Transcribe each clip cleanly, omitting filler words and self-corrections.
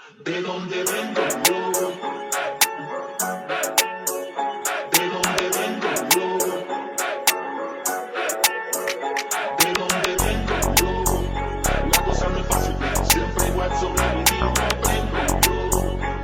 De donde vengo yo, de donde vengo yo, de donde vengo yo. La cosa no es fácil, pero siempre igual sobrevivir me aprendo yo.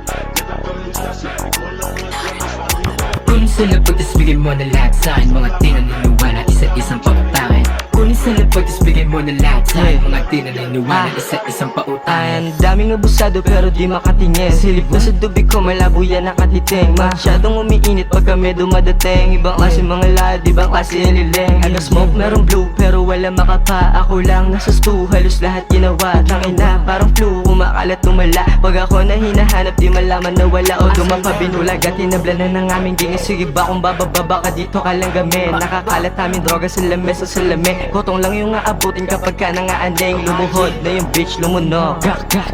De tanto luchar siempre con la nuestra más familia. Kunin sa lapag, tas bigay mo na lahat sa'kin. Mga di naniniwala, isa't-isang pautangan. Kunin sa lapag, tas bigay mo na lahat sa'kin. Mga di naniniwala, isa't-isang pautangan. Ang daming abusado pero di makatingin. Silip na sa tubig ko, malabo yan nakatiting. Masyadong umiinit pag kami dumadating. Ibang klase mga lad, ibang klase nilileng. Ano smoke, merong blue, pero wala makapa. Ako lang nasa stu, halos lahat ginawa. Tangina, parang flu, kumakalat tumala. Pag ako na hinahanap, di malaman na wala. O dumapa binulag at tinabla na ng aming gingis. Sige ba kung bababa ka dito ka lang gamin. Nakakalat aming droga sa lamesa sa lami. Kotong lang yung aabutin kapag ka nangaandeng. Lumuhod na yung bitch, lumunok.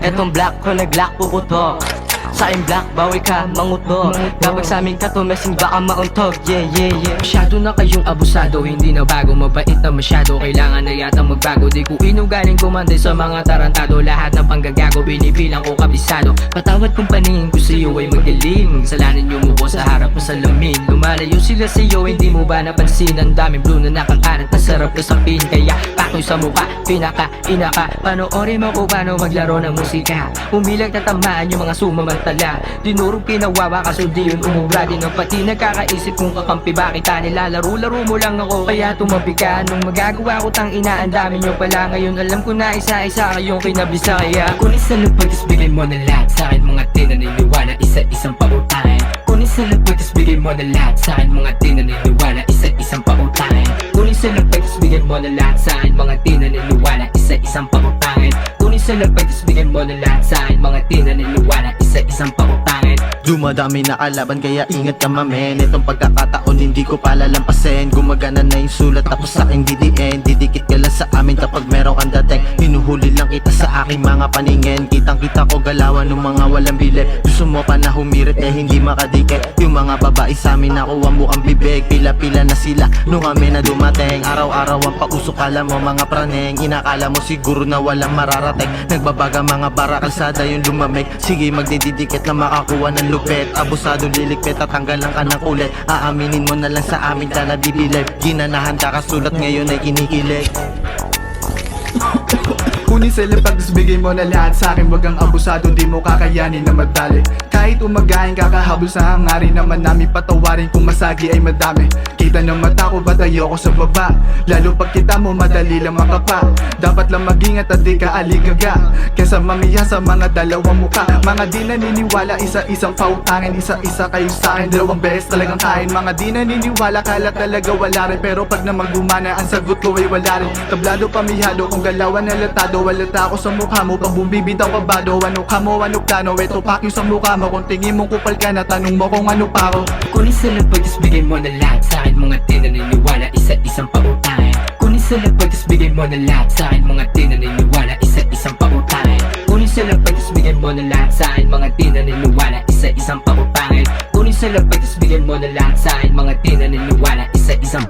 Etong black ko nag-lock puputok. Sa aking black, bawal ka mangutok. Kapag sa amin ka tumesing baka mauntog. Yeah, yeah, yeah. Masyado na kayong abusado, hindi na bago. Mabait na masyado, kailangan na yata magbago. Di ko inugaling kumanday sa mga tarantado. Lahat ng panggagago, binibilang ko kabisado. Patawad kung paningin ko sa'yo ay magdilim. Kasalanan nyo mo sa harap mo sa lamin. Lumalayo sila sa'yo, hindi mo ba napansin? Ang daming blue na nakakarat, nasarap na sapin. Kaya pakoy sa mukha, pinaka-ina ka. Panoorin mo ko paano maglaro ng musika. Umilag na tamaan yung mga sumamantala. Dinurog pinawawa kaso di yun umubra din ang pati nagkakaisip kung kakampi. Bakit ka nilalaro-laro mo lang ako kaya tumabi ka. Nung magagawa ko tang ina ang dami nyo pala. Ngayon alam ko na isa-isa kayong kinabisa. Kaya kunin sa lapag tas bigay mo na lahat sa'kin. Mga di naniniwala, isa-isang pautangan. Kunin sa lapag tas bigay mo na lahat sa'kin. Mga di naniniwala, isa-isang pautangan. Kunin sa lapag tas bigay mo na lahat sa'kin. Mga di naniniwala, isa-isang pautangan. Kunin sa lapag tas bigay mo na lahat sa'kin. Mga di naniniwala, isa-isang pautangan. Dumadami na kalaban kaya ingat ka mamen. Itong pagkakataon hindi ko palalampasin. Gumagana na yung sulat tapos sa aking didiin. Didikit ka lang sa amin kapag meron kang dating. Hinuhuli lang kita sa aking mga paningin. Kitang kita ko galawan ng mga walang bili. Gusto mo pa na humirit eh hindi makadikit. Yung mga babae sa amin nakuha mo ang bibig. Pila-pila na sila nung kami na dumating. Araw-araw ang pausok kala mo mga praneng. Inakala mo siguro na walang mararating. Nagbabaga mga bara kalsada yung lumamig. Sige magdididikit na makakuha ng lupet. Abusadong lilikpet at tanggalan ka ng kulit. Aaminin mo na lang sa amin ka na bibilib. Ginanahan ka kasulat ngayon ay kinikilig. Kunin sa lapag, tas bigay mo na lahat sa'kin. Wag kang abusado, di mo kakayanin na magdali. Kahit umagahin, kakahabol sa hangarin. Naman namin patawarin kung masagi ay madami. Kita ng mata ko, ba't ayoko sa baba? Lalo pag kita mo, madali lang makapa. Dapat lang mag-ingat at di ka aligaga. Kesa mamiya sa mga dalawang muka. Mga di naniniwala, isa-isang pautangan. Isa-isa kayo sa'kin, dalawang beses talagang kain. Mga di naniniwala, kala talaga wala rin. Pero pag naman gumana, ang sagot ko ay wala rin. Tablado pamihado, kung galawan nalatado. Walata ako sa mukha mo, pag bumibitaw ka bado. Ano ka mo, ano plano, eto pak yung sa mukha mo. Kung tingin mong kupal ka na, tanong mo kung ano pa ako. Kunin sa lapag, tas bigay mo na lahat sa'kin. Mga di naniniwala, isa-isang pautangan. Kunin sa lapag, tas bigay mo na lahat sa'kin. Mga di naniniwala, isa-isang pautangan. Kunin sa lapag, tas bigay mo na lahat sa'kin. Mga di naniniwala, isa-isang pautangan. Kunin sa lapag, tas bigay mo na lahat sa'kin. Mga di naniniwala, isa-isang